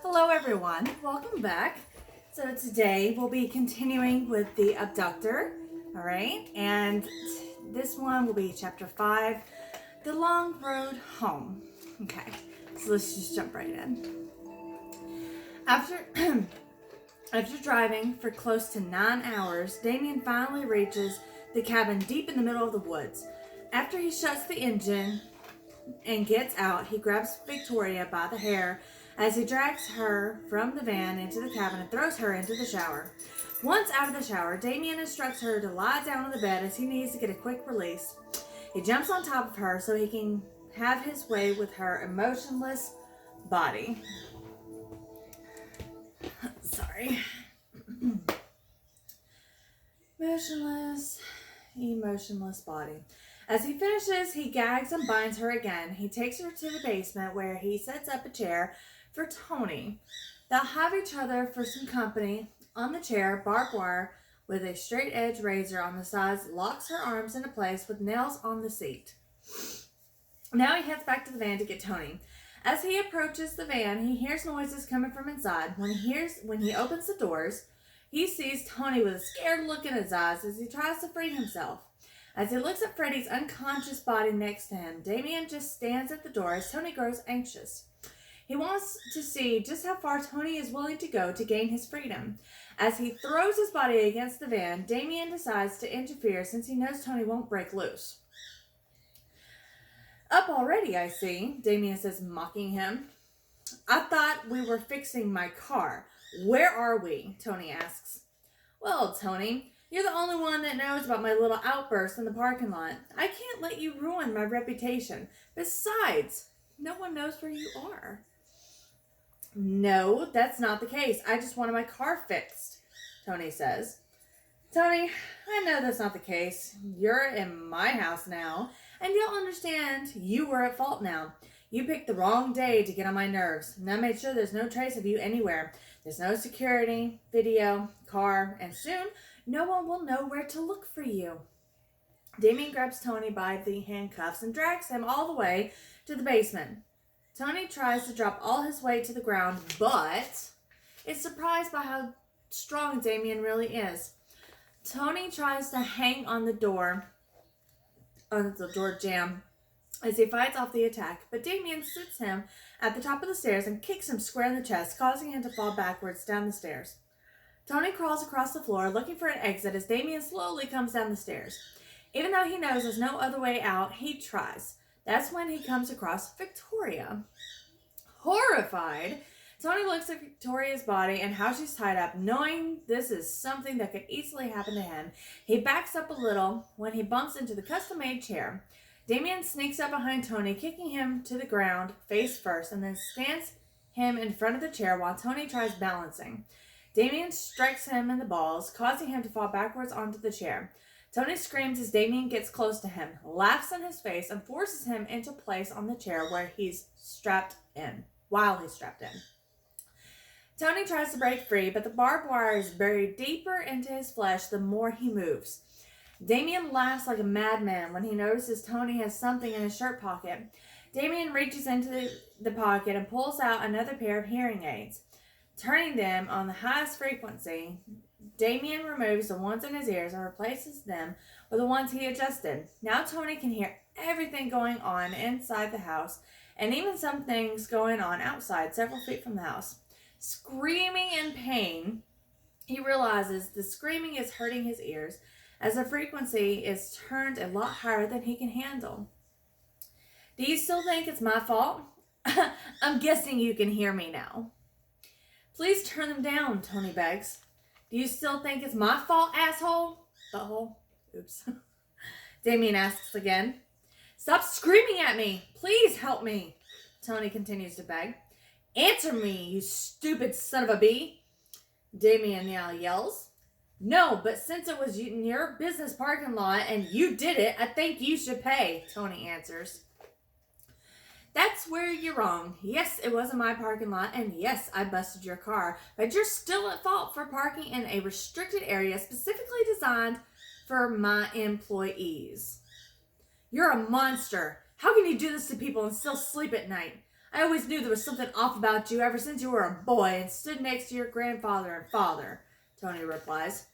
Hello everyone, welcome back. So today we'll be continuing with the Abductor, all right? And this one will be chapter 5, The Long Road Home. Okay, so let's just jump right in. After after driving for close to 9 hours, Damien finally reaches the cabin deep in the middle of the woods. After he shuts the engine and gets out, he grabs Victoria by the hair as he drags her from the van into the cabin and throws her into the shower. Once out of the shower, Damien instructs her to lie down on the bed as he needs to get a quick release. He jumps on top of her so he can have his way with her emotionless body. Sorry. Emotionless body. As he finishes, he gags and binds her again. He takes her to the basement where he sets up a chair for Tony. They'll have each other for some company. On the chair, barbed wire with a straight edge razor on the sides locks her arms into place with nails on the seat. Now he heads back to the van to get Tony. As he approaches the van, he hears noises coming from inside. When he opens the doors, he sees Tony with a scared look in his eyes as he tries to free himself. As he looks at Freddy's unconscious body next to him, Damien just stands at the door as Tony grows anxious. He wants to see just how far Tony is willing to go to gain his freedom. As he throws his body against the van, Damien decides to interfere since he knows Tony won't break loose. Up already, I see, Damien says, mocking him. I thought we were fixing my car. Where are we? Tony asks. Well, Tony, you're the only one that knows about my little outburst in the parking lot. I can't let you ruin my reputation. Besides, no one knows where you are. No, that's not the case. I just wanted my car fixed, Tony says. Tony, I know that's not the case. You're in my house now, and you'll understand you were at fault now. You picked the wrong day to get on my nerves, and I made sure there's no trace of you anywhere. There's no security, video, car, and soon no one will know where to look for you. Damien grabs Tony by the handcuffs and drags him all the way to the basement. Tony tries to drop all his weight to the ground, but is surprised by how strong Damien really is. Tony tries to hang on the door jamb as he fights off the attack, but Damien sits him at the top of the stairs and kicks him square in the chest, causing him to fall backwards down the stairs. Tony crawls across the floor, looking for an exit as Damien slowly comes down the stairs. Even though he knows there's no other way out, he tries. That's when he comes across Victoria. Horrified, Tony looks at Victoria's body and how she's tied up. Knowing this is something that could easily happen to him, he backs up a little when he bumps into the custom-made chair. Damien sneaks up behind Tony, kicking him to the ground face first, and then stands him in front of the chair while Tony tries balancing. Damien strikes him in the balls, causing him to fall backwards onto the chair. Tony screams as Damien gets close to him, laughs in his face, and forces him into place on the chair while he's strapped in. Tony tries to break free, but the barbed wire is buried deeper into his flesh the more he moves. Damien laughs like a madman when he notices Tony has something in his shirt pocket. Damien reaches into the pocket and pulls out another pair of hearing aids. Turning them on the highest frequency, Damien removes the ones in his ears and replaces them with the ones he adjusted. Now Tony can hear everything going on inside the house, and even some things going on outside several feet from the house. Screaming in pain, he realizes the screaming is hurting his ears as the frequency is turned a lot higher than he can handle. Do you still think it's my fault? I'm guessing you can hear me now. Please turn them down, Tony begs. Do you still think it's my fault, asshole? Butthole. Oops. Damien asks again. Stop screaming at me. Please help me. Tony continues to beg. Answer me, you stupid son of a bee. Damien now yells. No, but since it was in your business parking lot and you did it, I think you should pay, Tony answers. That's where you're wrong. Yes, it was in my parking lot, and yes, I busted your car, but you're still at fault for parking in a restricted area specifically designed for my employees. You're a monster. How can you do this to people and still sleep at night? I always knew there was something off about you ever since you were a boy and stood next to your grandfather and father, Tony replies.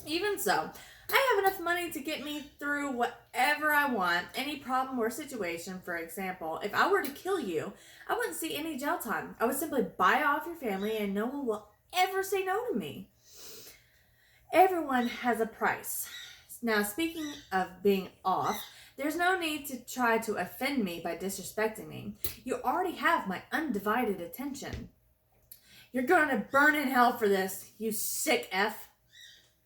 Even so, I have enough money to get me through whatever I want, any problem or situation. For example, if I were to kill you, I wouldn't see any jail time. I would simply buy off your family and no one will ever say no to me. Everyone has a price. Now, speaking of being off, there's no need to try to offend me by disrespecting me. You already have my undivided attention. You're going to burn in hell for this, you sick F,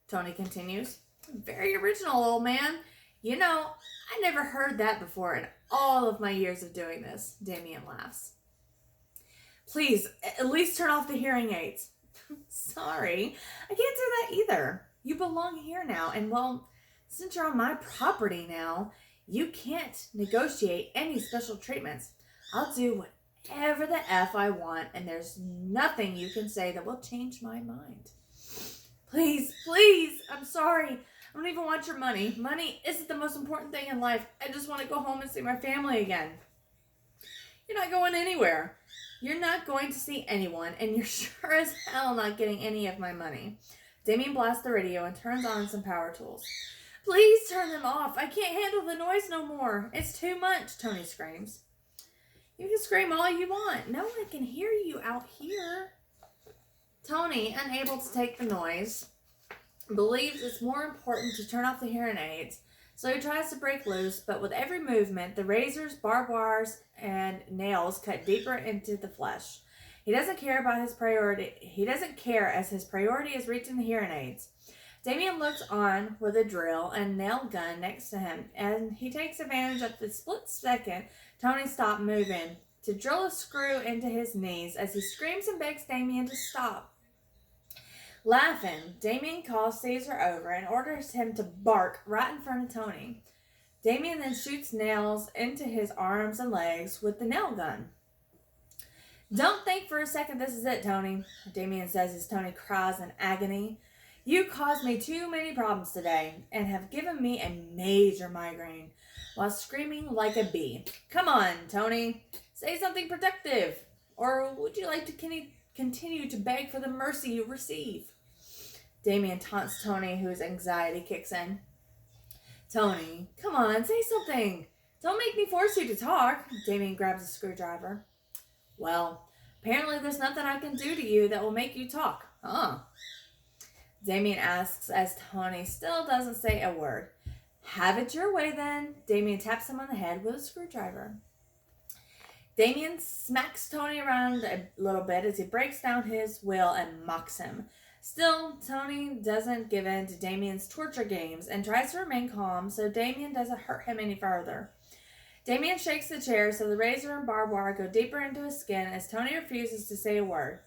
Tony continues. Very original, old man. You know, I never heard that before in all of my years of doing this, Damien laughs. Please, at least turn off the hearing aids. Sorry, I can't do that either. You belong here now, and well, since you're on my property now, you can't negotiate any special treatments. I'll do whatever the F I want, and there's nothing you can say that will change my mind. Please, I'm sorry. I don't even want your money. Money isn't the most important thing in life. I just want to go home and see my family again. You're not going anywhere. You're not going to see anyone, and you're sure as hell not getting any of my money. Damien blasts the radio and turns on some power tools. Please turn them off. I can't handle the noise no more. It's too much, Tony screams. You can scream all you want. No one can hear you out here. Tony, unable to take the noise, believes it's more important to turn off the hearing aids, so he tries to break loose, but with every movement, the razors, barbed wires, and nails cut deeper into the flesh. He doesn't care about his priority. He doesn't care as his priority is reaching the hearing aids. Damien looks on with a drill and nail gun next to him, and he takes advantage of the split second Tony stopped moving to drill a screw into his knees as he screams and begs Damien to stop. Laughing, Damien calls Caesar over and orders him to bark right in front of Tony. Damien then shoots nails into his arms and legs with the nail gun. Don't think for a second this is it, Tony, Damien says as Tony cries in agony. You caused me too many problems today and have given me a major migraine while screaming like a bee. Come on, Tony, say something productive. Or would you like to continue to beg for the mercy you receive? Damien taunts Tony, whose anxiety kicks in. Tony, come on, say something. Don't make me force you to talk. Damien grabs a screwdriver. Well, apparently there's nothing I can do to you that will make you talk, huh? Damien asks as Tony still doesn't say a word. Have it your way then. Damien taps him on the head with a screwdriver. Damien smacks Tony around a little bit as he breaks down his will and mocks him. Still, Tony doesn't give in to Damien's torture games and tries to remain calm so Damien doesn't hurt him any further. Damien shakes the chair so the razor and barbed wire go deeper into his skin as Tony refuses to say a word.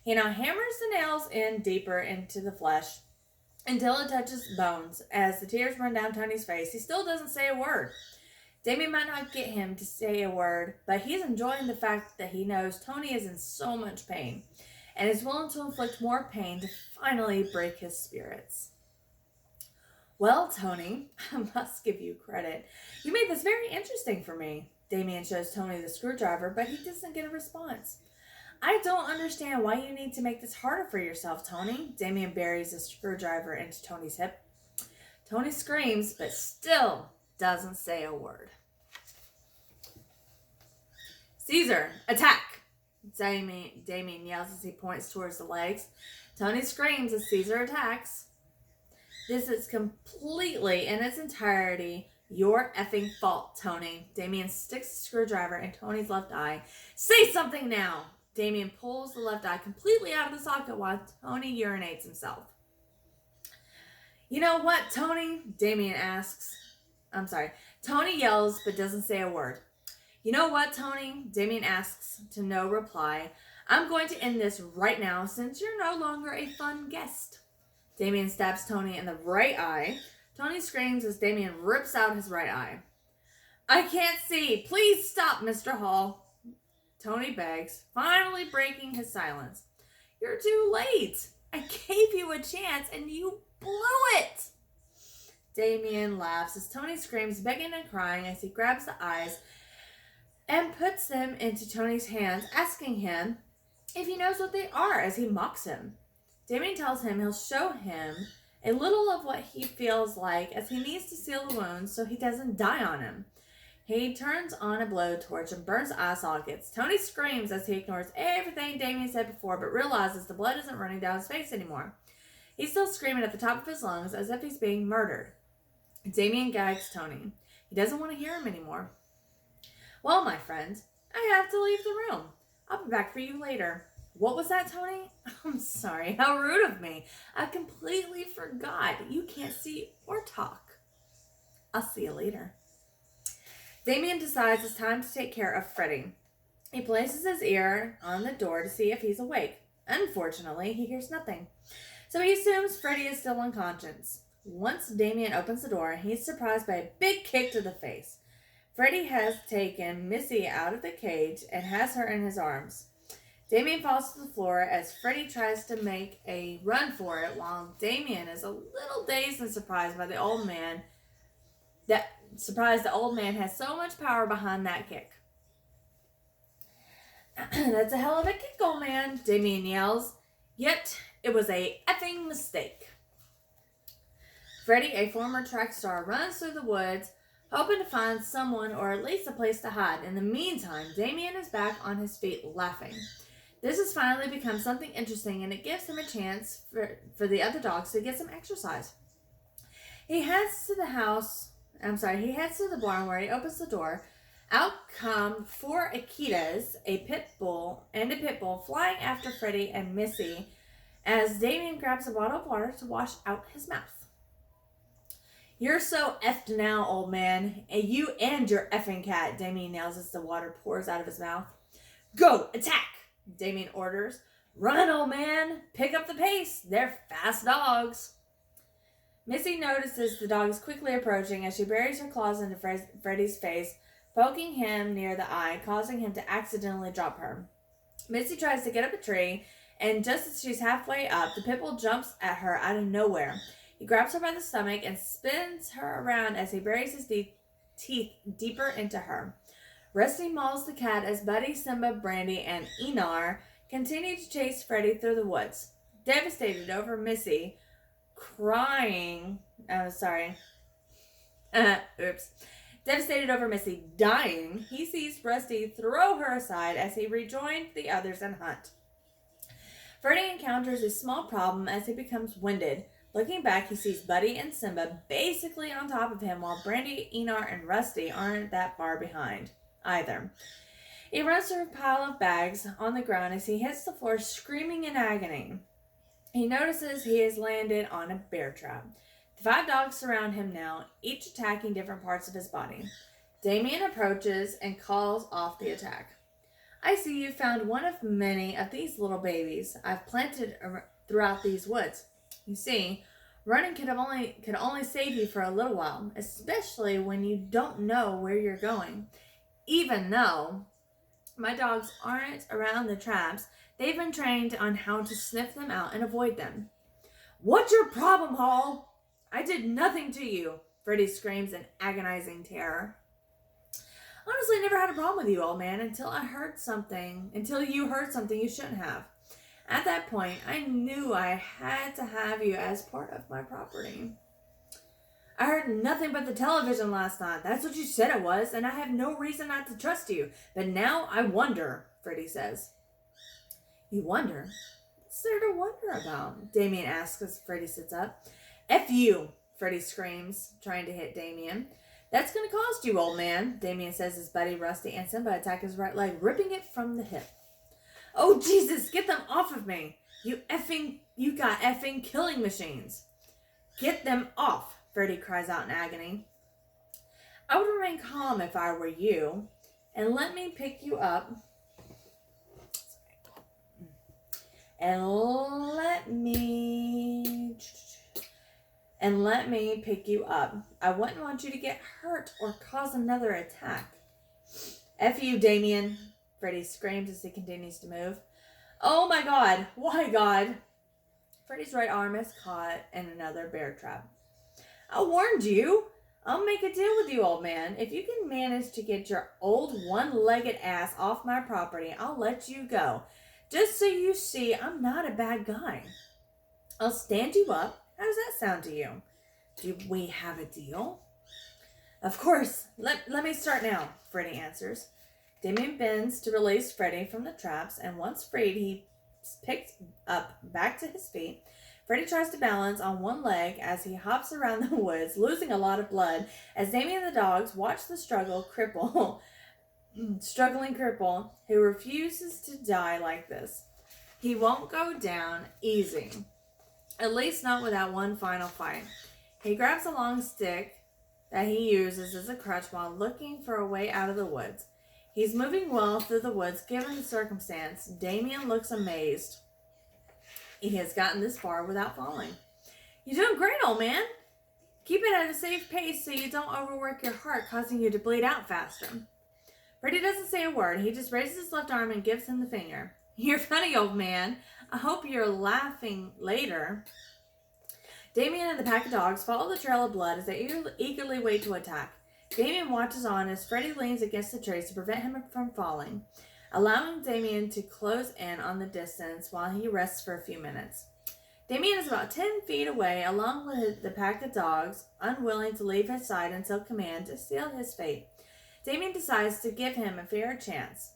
He now hammers the nails in deeper into the flesh until it touches bones. As the tears run down Tony's face, he still doesn't say a word. Damien might not get him to say a word, but he's enjoying the fact that he knows Tony is in so much pain and is willing to inflict more pain to finally break his spirits. Well, Tony, I must give you credit. You made this very interesting for me. Damien shows Tony the screwdriver, but he doesn't get a response. I don't understand why you need to make this harder for yourself, Tony. Damien buries the screwdriver into Tony's hip. Tony screams, but still doesn't say a word. Caesar, attack! Damien yells as he points towards the legs. Tony screams as Caesar attacks. This is completely, in its entirety, your effing fault, Tony. Damien sticks the screwdriver in Tony's left eye. Say something now! Damien pulls the left eye completely out of the socket while Tony urinates himself. You know what, Tony? Damien asks. Tony yells but doesn't say a word. You know what, Tony? Damien asks to no reply. I'm going to end this right now since you're no longer a fun guest. Damien stabs Tony in the right eye. Tony screams as Damien rips out his right eye. I can't see. Please stop, Mr. Hall. Tony begs, finally breaking his silence. You're too late. I gave you a chance and you blew it. Damien laughs as Tony screams, begging and crying as he grabs the eyes and puts them into Tony's hands, asking him if he knows what they are as he mocks him. Damien tells him he'll show him a little of what he feels like as he needs to seal the wounds so he doesn't die on him. He turns on a blowtorch and burns eye sockets. Tony screams as he ignores everything Damien said before, but realizes the blood isn't running down his face anymore. He's still screaming at the top of his lungs as if he's being murdered. Damien gags Tony. He doesn't want to hear him anymore. Well, my friend, I have to leave the room. I'll be back for you later. What was that, Tony? I'm sorry. How rude of me. I completely forgot. You can't see or talk. I'll see you later. Damien decides it's time to take care of Freddy. He places his ear on the door to see if he's awake. Unfortunately, he hears nothing. So he assumes Freddy is still unconscious. Once Damien opens the door, he's surprised by a big kick to the face. Freddy has taken Missy out of the cage and has her in his arms. Damien falls to the floor as Freddy tries to make a run for it, while Damien is a little dazed and surprised by the old man. The old man has so much power behind that kick. That's a hell of a kick, old man, Damien yells. Yet, it was a effing mistake. Freddy, a former track star, runs through the woods, hoping to find someone or at least a place to hide. In the meantime, Damien is back on his feet, laughing. This has finally become something interesting, and it gives him a chance for the other dogs to get some exercise. He heads to the barn where he opens the door. Out come 4 Akitas, a pit bull, flying after Freddy and Missy as Damien grabs a bottle of water to wash out his mouth. You're so effed now, old man. And you and your effing cat, Damien yells as the water pours out of his mouth. Go, attack, Damien orders. Run, old man. Pick up the pace. They're fast dogs. Missy notices the dogs quickly approaching as she buries her claws into Freddy's face, poking him near the eye, causing him to accidentally drop her. Missy tries to get up a tree, and just as she's halfway up, the pitbull jumps at her out of nowhere. He grabs her by the stomach and spins her around as he buries his teeth deeper into her. Rusty mauls the cat as Buddy, Simba, Brandy, and Enar continue to chase Freddy through the woods. Devastated over Missy dying, he sees Rusty throw her aside as he rejoins the others and hunt. Freddy encounters a small problem as he becomes winded. Looking back, he sees Buddy and Simba basically on top of him, while Brandy, Enar, and Rusty aren't that far behind either. He runs through a pile of bags on the ground as he hits the floor screaming in agony. He notices he has landed on a bear trap. The 5 dogs surround him now, each attacking different parts of his body. Damien approaches and calls off the attack. I see you found one of many of these little babies I've planted throughout these woods. You see, running could only save you for a little while, especially when you don't know where you're going. Even though my dogs aren't around the traps, they've been trained on how to sniff them out and avoid them. What's your problem, Hall? I did nothing to you, Freddy screams in agonizing terror. Honestly, I never had a problem with you, old man, until you heard something you shouldn't have. At that point, I knew I had to have you as part of my property. I heard nothing but the television last night. That's what you said it was, and I have no reason not to trust you. But now I wonder, Freddy says. You wonder? What's there to wonder about? Damien asks as Freddy sits up. F you, Freddy screams, trying to hit Damien. That's going to cost you, old man, Damien says as Buddy, Rusty, and Simba attack his right leg, ripping it from the hip. Oh, Jesus, get them off of me. You got effing killing machines. Get them off, Freddy cries out in agony. I would remain calm if I were you, and let me pick you up. And let me pick you up. I wouldn't want you to get hurt or cause another attack. F you, Damien, Freddy screams as he continues to move. Oh my God, why God? Freddy's right arm is caught in another bear trap. I warned you. I'll make a deal with you, old man. If you can manage to get your old one-legged ass off my property, I'll let you go. Just so you see, I'm not a bad guy. I'll stand you up. How does that sound to you? Do we have a deal? Of course. Let me start now, Freddy answers. Damien bends to release Freddy from the traps, and once freed, he picks up back to his feet. Freddy tries to balance on one leg as he hops around the woods, losing a lot of blood, as Damien and the dogs watch the struggling cripple who refuses to die like this. He won't go down easy, at least not without one final fight. He grabs a long stick that he uses as a crutch while looking for a way out of the woods. He's moving well through the woods given the circumstance. Damien looks amazed. He has gotten this far without falling. You're doing great, old man. Keep it at a safe pace so you don't overwork your heart, causing you to bleed out faster. Freddy doesn't say a word. He just raises his left arm and gives him the finger. You're funny, old man. I hope you're laughing later. Damien and the pack of dogs follow the trail of blood as they eagerly wait to attack. Damien watches on as Freddy leans against the trees to prevent him from falling, allowing Damien to close in on the distance while he rests for a few minutes. Damien is about 10 feet away, along with the pack of dogs, unwilling to leave his side until command to seal his fate. Damien decides to give him a fair chance,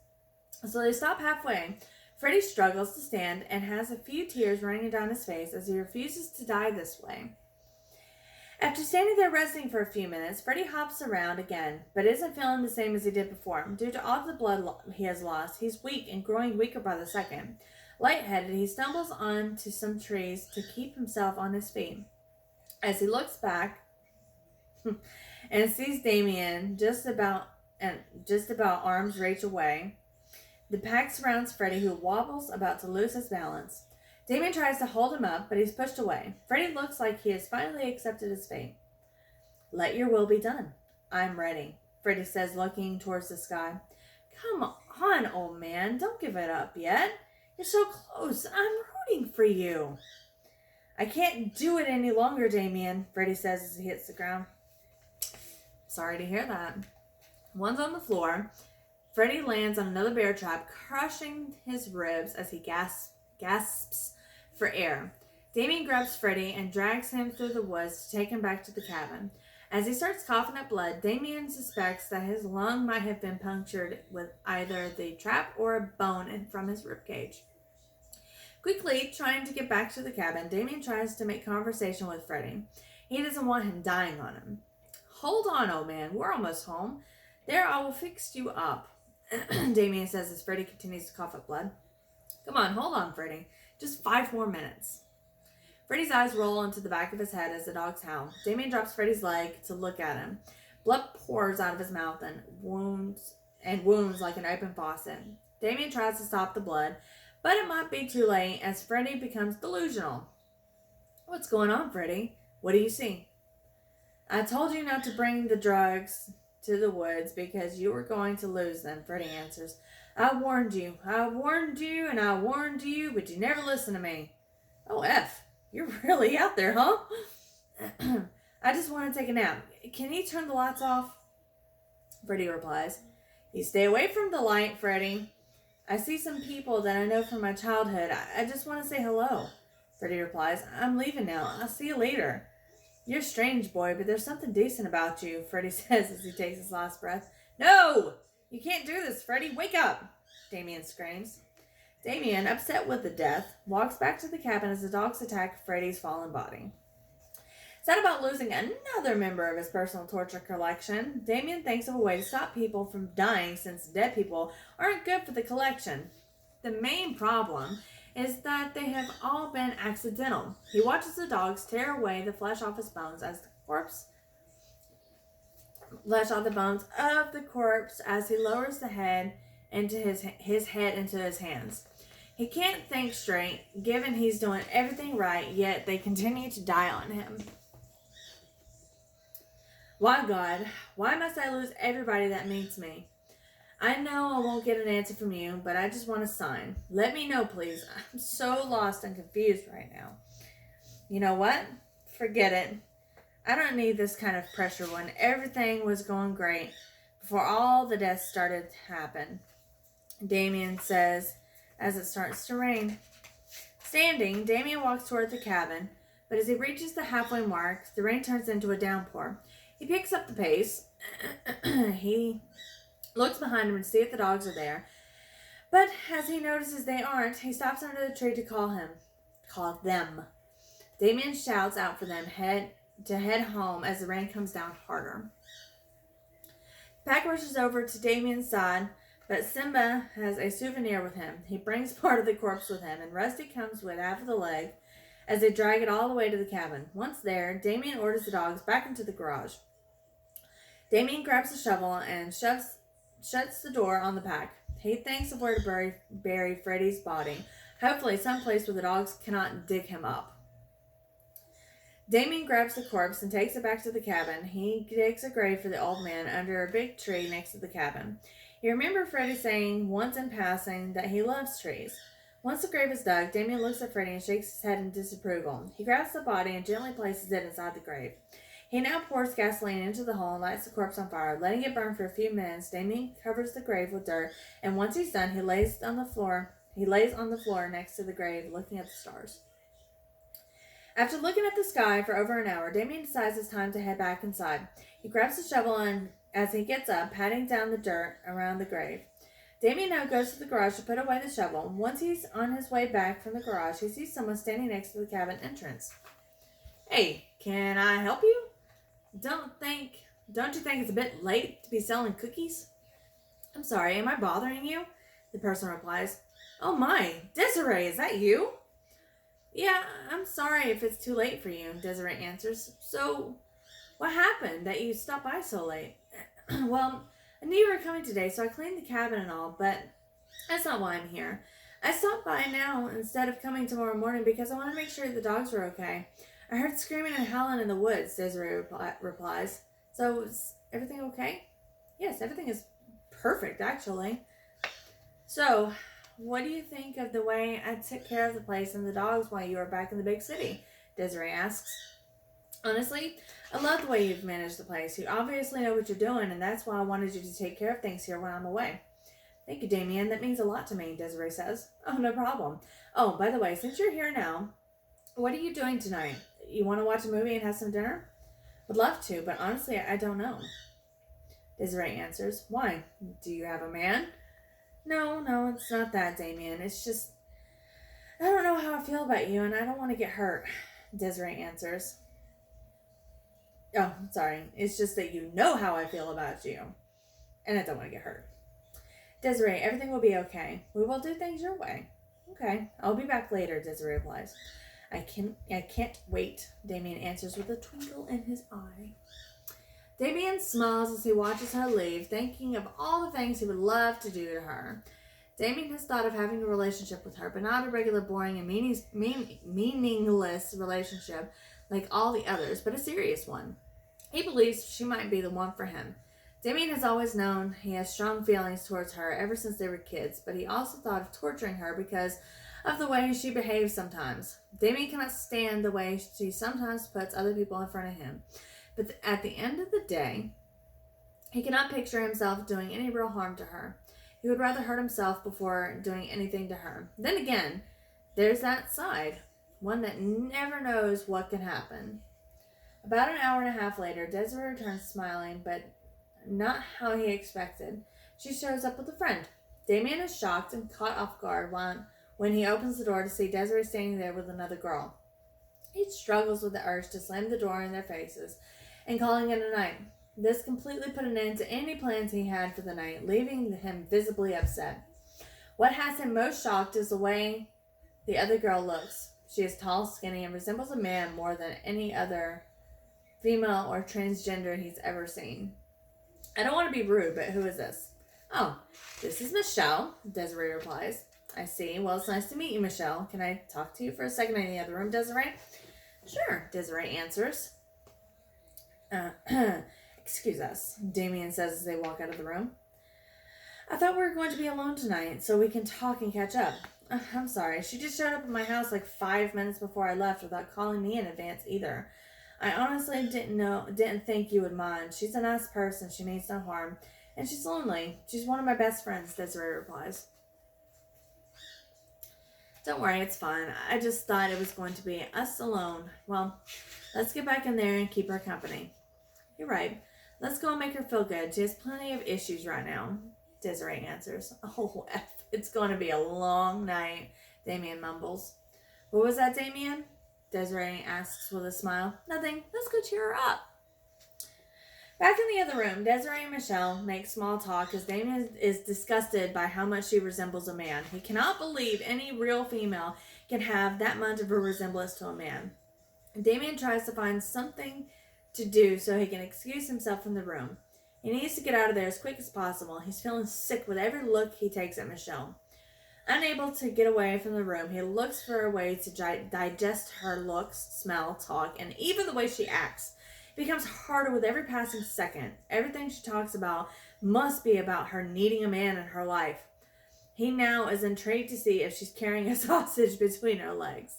so they stop halfway. Freddy struggles to stand and has a few tears running down his face as he refuses to die this way. After standing there resting for a few minutes, Freddy hops around again, but isn't feeling the same as he did before. Due to all the blood he has lost, he's weak and growing weaker by the second. Lightheaded, he stumbles onto some trees to keep himself on his feet. As he looks back and sees Damien just about arm's reach away, the pack surrounds Freddy, who wobbles, about to lose his balance. Damien tries to hold him up, but he's pushed away. Freddy looks like he has finally accepted his fate. Let your will be done. I'm ready, Freddy says, looking towards the sky. Come on, old man. Don't give it up yet. You're so close. I'm rooting for you. I can't do it any longer, Damien, Freddy says as he hits the ground. Sorry to hear that. Once on the floor, Freddy lands on another bear trap, crushing his ribs as he gasps for air. Damien grabs Freddy and drags him through the woods to take him back to the cabin. As he starts coughing up blood, Damien suspects that his lung might have been punctured with either the trap or a bone from his ribcage. Quickly trying to get back to the cabin, Damien tries to make conversation with Freddy. He doesn't want him dying on him. Hold on, old man. We're almost home. There, I will fix you up, Damien says as Freddy continues to cough up blood. Come on, hold on, Freddy. Just 5 more minutes. Freddy's eyes roll into the back of his head as the dogs howl. Damien drops Freddy's leg to look at him. Blood pours out of his mouth and wounds like an open faucet. Damien tries to stop the blood, but it might be too late as Freddy becomes delusional. What's going on, Freddy? What do you see? I told you not to bring the drugs to the woods because you were going to lose them, Freddy answers. I warned you, and I warned you, but you never listened to me. Oh, F. You're really out there, huh? I just want to take a nap. Can you turn the lights off? Freddy replies. You stay away from the light, Freddy. I see some people that I know from my childhood. I just want to say hello. Freddy replies. I'm leaving now. I'll see you later. You're strange, boy, but there's something decent about you, Freddy says as he takes his last breath. No! You can't do this, Freddy. Wake up! Damien screams. Damien, upset with the death, walks back to the cabin as the dogs attack Freddy's fallen body. Sad about losing another member of his personal torture collection, Damien thinks of a way to stop people from dying since dead people aren't good for the collection. The main problem is that they have all been accidental. He watches the dogs tear away the flesh off his bones as the corpse as he lowers the head into his head into his hands. He can't think straight, given he's doing everything right, yet they continue to die on him. Why, God? Why must I lose everybody that meets me? I know I won't get an answer from you, but I just want a sign. Let me know, please. I'm so lost and confused right now. You know what? Forget it. I don't need this kind of pressure when everything was going great before all the deaths started to happen, Damien says as it starts to rain. Standing, Damien walks toward the cabin, but as he reaches the halfway mark, the rain turns into a downpour. He picks up the pace. He looks behind him to see if the dogs are there, but as he notices they aren't, he stops under the tree to call them. Damien shouts out for them to head home as the rain comes down harder. Pack rushes over to Damien's side, but Simba has a souvenir with him. He brings part of the corpse with him, and Rusty comes with half of the leg as they drag it all the way to the cabin. Once there, Damien orders the dogs back into the garage. Damien grabs a shovel and shuts the door on the pack. He thinks of where to bury Freddy's body, hopefully someplace where the dogs cannot dig him up. Damien grabs the corpse and takes it back to the cabin. He digs a grave for the old man under a big tree next to the cabin. He remembers Freddy saying once in passing that he loves trees. Once the grave is dug, Damien looks at Freddy and shakes his head in disapproval. He grabs the body and gently places it inside the grave. He now pours gasoline into the hole and lights the corpse on fire. Letting it burn for a few minutes, Damien covers the grave with dirt, and once he's done, he lays on the floor next to the grave, looking at the stars. After looking at the sky for over an hour, Damien decides it's time to head back inside. He grabs the shovel and, as he gets up, patting down the dirt around the grave. Damien now goes to the garage to put away the shovel. Once he's on his way back from the garage, he sees someone standing next to the cabin entrance. "Hey, can I help you? Don't you think it's a bit late to be selling cookies?" "I'm sorry, am I bothering you?" The person replies. "Oh my, Desiree, is that you?" "Yeah, I'm sorry if it's too late for you," Desiree answers. "So, what happened that you stopped by so late?" "Well, I knew you were coming today, so I cleaned the cabin and all, but that's not why I'm here. I stopped by now instead of coming tomorrow morning because I want to make sure the dogs were okay. I heard screaming and howling in the woods," Desiree replies. "So, is everything okay?" "Yes, everything is perfect, actually." "So, what do you think of the way I took care of the place and the dogs while you were back in the big city?" Desiree asks. "Honestly, I love the way you've managed the place. You obviously know what you're doing, and that's why I wanted you to take care of things here when I'm away." "Thank you, Damien. That means a lot to me," Desiree says. "Oh, no problem. Oh, by the way, since you're here now, what are you doing tonight? You want to watch a movie and have some dinner?" "Would love to, but honestly, I don't know," Desiree answers. "Why? Do you have a man?" No, it's not that, Damien. It's just, I don't know how I feel about you, and I don't want to get hurt," Desiree answers. "Oh, sorry. It's just that you know how I feel about you, and I don't want to get hurt." "Desiree, everything will be okay. We will do things your way." "Okay, I'll be back later," Desiree replies. I can't wait," Damien answers with a twinkle in his eye. Damien smiles as he watches her leave, thinking of all the things he would love to do to her. Damien has thought of having a relationship with her, but not a regular, boring, and meaningless relationship like all the others, but a serious one. He believes she might be the one for him. Damien has always known he has strong feelings towards her ever since they were kids, but he also thought of torturing her because of the way she behaves sometimes. Damien cannot stand the way she sometimes puts other people in front of him. But at the end of the day, he cannot picture himself doing any real harm to her. He would rather hurt himself before doing anything to her. Then again, there's that side, one that never knows what can happen. About an hour and a half later, Desiree returns smiling, but not how he expected. She shows up with a friend. Damien is shocked and caught off guard when he opens the door to see Desiree standing there with another girl. He struggles with the urge to slam the door in their faces and calling it a night. This completely put an end to any plans he had for the night, leaving him visibly upset. What has him most shocked is the way the other girl looks. She is tall, skinny, and resembles a man more than any other female or transgender he's ever seen. "I don't want to be rude, but who is this?" "Oh, this is Michelle," Desiree replies. "I see. Well, it's nice to meet you, Michelle. Can I talk to you for a second in the other room, Desiree?" "Sure," Desiree answers. Excuse us," Damien says as they walk out of the room. "I thought we were going to be alone tonight, so we can talk and catch up." I'm sorry. She just showed up at my house like 5 minutes before I left without calling me in advance either. I honestly didn't think you would mind. She's a nice person. She means no harm. And she's lonely. She's one of my best friends, Desiree replies. Don't worry, it's fine. I just thought it was going to be us alone. Well, let's get back in there and keep her company. You're right. Let's go and make her feel good. She has plenty of issues right now, Desiree answers. Oh, F. It's going to be a long night, Damien mumbles. What was that, Damien? Desiree asks with a smile. Nothing. Let's go cheer her up. Back in the other room, Desiree and Michelle make small talk as Damien is disgusted by how much she resembles a man. He cannot believe any real female can have that much of a resemblance to a man. Damien tries to find something to do so he can excuse himself from the room. He needs to get out of there as quick as possible. He's feeling sick with every look he takes at Michelle. Unable to get away from the room, he looks for a way to digest her looks, smell, talk, and even the way she acts. It becomes harder with every passing second. Everything she talks about must be about her needing a man in her life. He now is intrigued to see if she's carrying a sausage between her legs.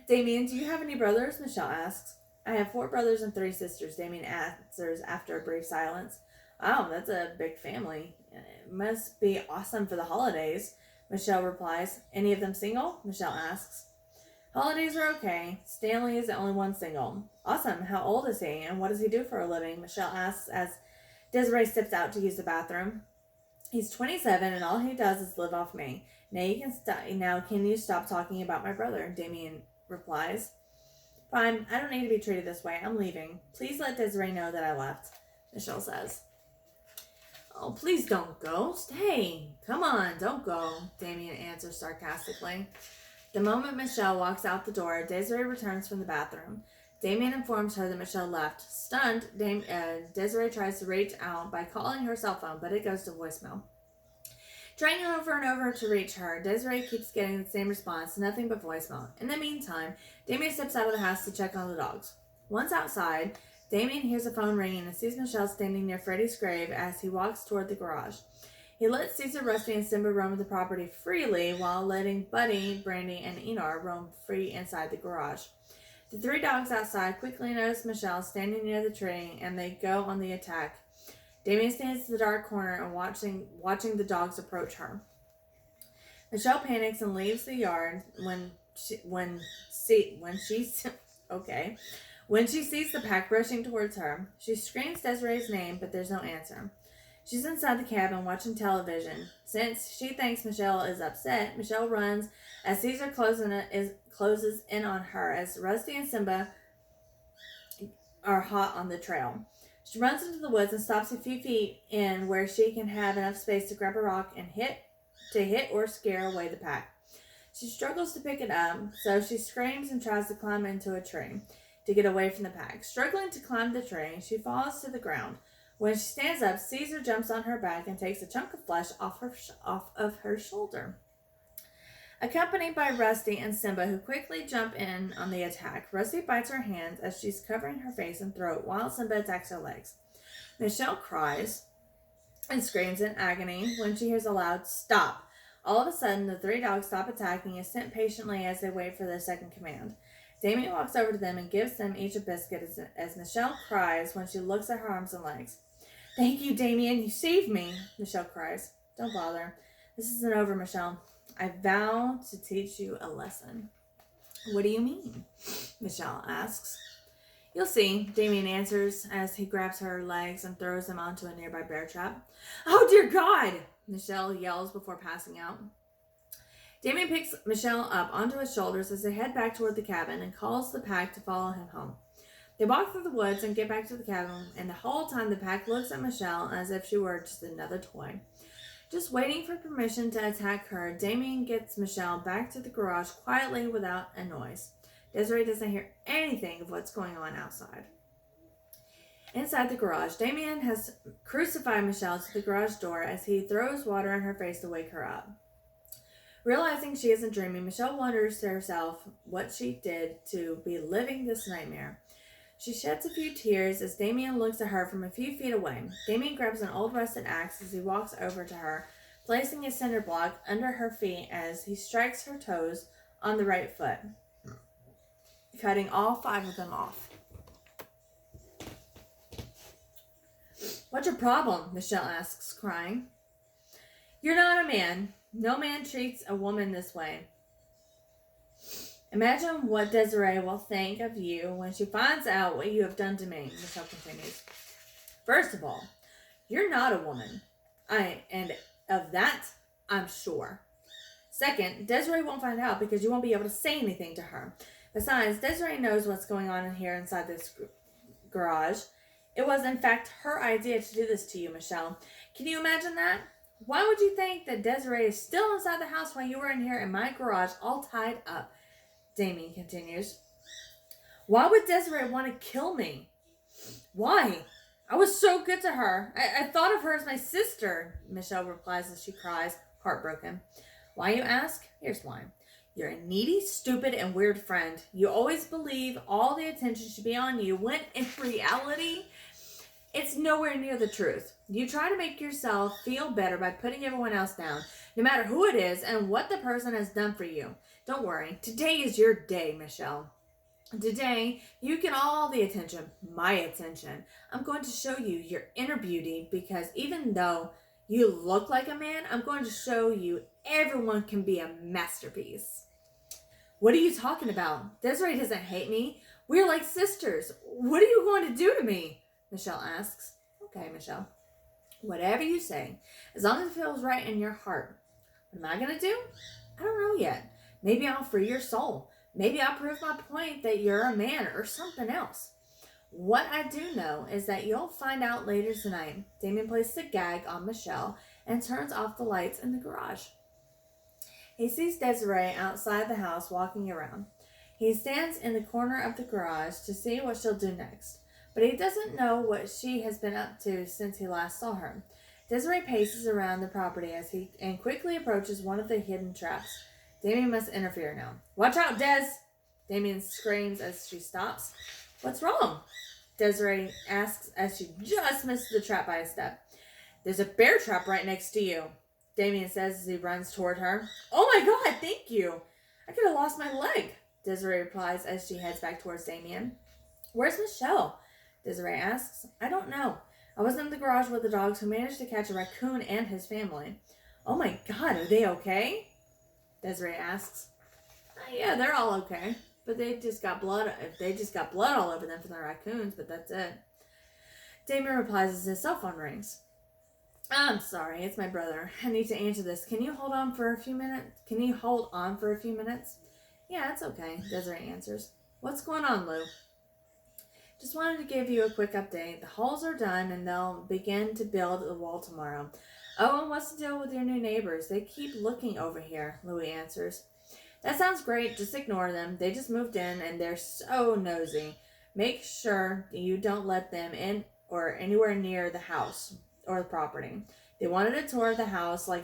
Damien, do you have any brothers? Michelle asks. I have 4 brothers and 3 sisters, Damien answers after a brief silence. Oh, that's a big family. It must be awesome for the holidays, Michelle replies. Any of them single? Michelle asks. Holidays are okay. Stanley is the only one single. Awesome. How old is he, and what does he do for a living? Michelle asks as Desiree steps out to use the bathroom. He's 27, and all he does is live off me. Now can you stop talking about my brother? Damien replies. Fine. I don't need to be treated this way. I'm leaving. Please let Desiree know that I left, Michelle says. Oh, please don't go. Stay. Come on, don't go, Damien answers sarcastically. The moment Michelle walks out the door, Desiree returns from the bathroom. Damien informs her that Michelle left. Stunned, Desiree tries to reach out by calling her cell phone, but it goes to voicemail. Trying over and over to reach her, Desiree keeps getting the same response, nothing but voicemail. In the meantime, Damien steps out of the house to check on the dogs. Once outside, Damien hears the phone ringing and sees Michelle standing near Freddie's grave as he walks toward the garage. He lets Caesar, Rusty, and Simba roam the property freely while letting Buddy, Brandy, and Enar roam free inside the garage. The 3 dogs outside quickly notice Michelle standing near the tree and they go on the attack. Damien stands in the dark corner and watching the dogs approach her. Michelle panics and leaves the yard when she sees the pack rushing towards her. She screams Desiree's name, but there's no answer. She's inside the cabin watching television. Since she thinks Michelle is upset, Michelle runs as Caesar closes in on her as Rusty and Simba are hot on the trail. She runs into the woods and stops a few feet in where she can have enough space to grab a rock and hit or scare away the pack. She struggles to pick it up, so she screams and tries to climb into a tree to get away from the pack. Struggling to climb the tree, she falls to the ground. When she stands up, Caesar jumps on her back and takes a chunk of flesh off of her shoulder. Accompanied by Rusty and Simba, who quickly jump in on the attack, Rusty bites her hands as she's covering her face and throat while Simba attacks her legs. Michelle cries and screams in agony when she hears a loud "Stop!" All of a sudden, the 3 dogs stop attacking and sit patiently as they wait for their second command. Damien walks over to them and gives them each a biscuit as Michelle cries when she looks at her arms and legs. Thank you, Damien. You saved me, Michelle cries. Don't bother. This isn't over, Michelle. I vow to teach you a lesson. What do you mean? Michelle asks. You'll see, Damien answers as he grabs her legs and throws them onto a nearby bear trap. Oh, dear God! Michelle yells before passing out. Damien picks Michelle up onto his shoulders as they head back toward the cabin and calls the pack to follow him home. They walk through the woods and get back to the cabin, and the whole time the pack looks at Michelle as if she were just another toy. Just waiting for permission to attack her, Damien gets Michelle back to the garage quietly without a noise. Desiree doesn't hear anything of what's going on outside. Inside the garage, Damien has crucified Michelle to the garage door as he throws water in her face to wake her up. Realizing she isn't dreaming, Michelle wonders to herself what she did to be living this nightmare. She sheds a few tears as Damien looks at her from a few feet away. Damien grabs an old rusted axe as he walks over to her, placing a cinder block under her feet as he strikes her toes on the right foot. cutting all 5 of them off. "What's your problem?" Michelle asks, crying. "You're not a man. No man treats a woman this way. Imagine what Desiree will think of you when she finds out what you have done to me," Michelle continues. "First of all, you're not a woman. And of that, I'm sure. Second, Desiree won't find out because you won't be able to say anything to her. Besides, Desiree knows what's going on in here inside this garage. It was, in fact, her idea to do this to you, Michelle. Can you imagine that? Why would you think that Desiree is still inside the house while you were in here in my garage all tied up?" Damien continues. "Why would Desiree want to kill me? Why? I was so good to her. I thought of her as my sister," Michelle replies as she cries, heartbroken. "Why, you ask? Here's why. You're a needy, stupid, and weird friend. You always believe all the attention should be on you, when in reality, it's nowhere near the truth. You try to make yourself feel better by putting everyone else down, no matter who it is and what the person has done for you. Don't worry. Today is your day, Michelle. Today, you get all the attention, my attention. I'm going to show you your inner beauty because even though you look like a man, I'm going to show you everyone can be a masterpiece." "What are you talking about? Desiree doesn't hate me. We're like sisters. What are you going to do to me?" Michelle asks. "Okay, Michelle. Whatever you say, as long as it feels right in your heart. What am I going to do? I don't know yet. Maybe I'll free your soul. Maybe I'll prove my point that you're a man or something else. What I do know is that you'll find out later tonight." Damien places a gag on Michelle and turns off the lights in the garage. He sees Desiree outside the house walking around. He stands in the corner of the garage to see what she'll do next, but he doesn't know what she has been up to since he last saw her. Desiree paces around the property and quickly approaches one of the hidden traps. Damien must interfere now. "Watch out, Des!" Damien screams as she stops. "What's wrong?" Desiree asks as she just misses the trap by a step. "There's a bear trap right next to you," Damien says as he runs toward her. "Oh my God, thank you. I could have lost my leg," Desiree replies as she heads back towards Damien. "Where's Michelle?" Desiree asks. "I don't know. I was in the garage with the dogs who managed to catch a raccoon and his family." "Oh my God, are they okay?" Desiree asks. "Yeah, they're all okay. But they just got blood all over them from the raccoons, but that's it." Damien replies as his cell phone rings. "I'm sorry, it's my brother. I need to answer this. Can you hold on for a few minutes? "Yeah, it's okay," Desiree answers. "What's going on, Lou?" "Just wanted to give you a quick update. The halls are done and they'll begin to build the wall tomorrow. Oh, and what's the deal with your new neighbors? They keep looking over here," Louie answers. "That sounds great. Just ignore them. They just moved in and they're so nosy. Make sure you don't let them in or anywhere near the house or the property. They wanted a tour of the house like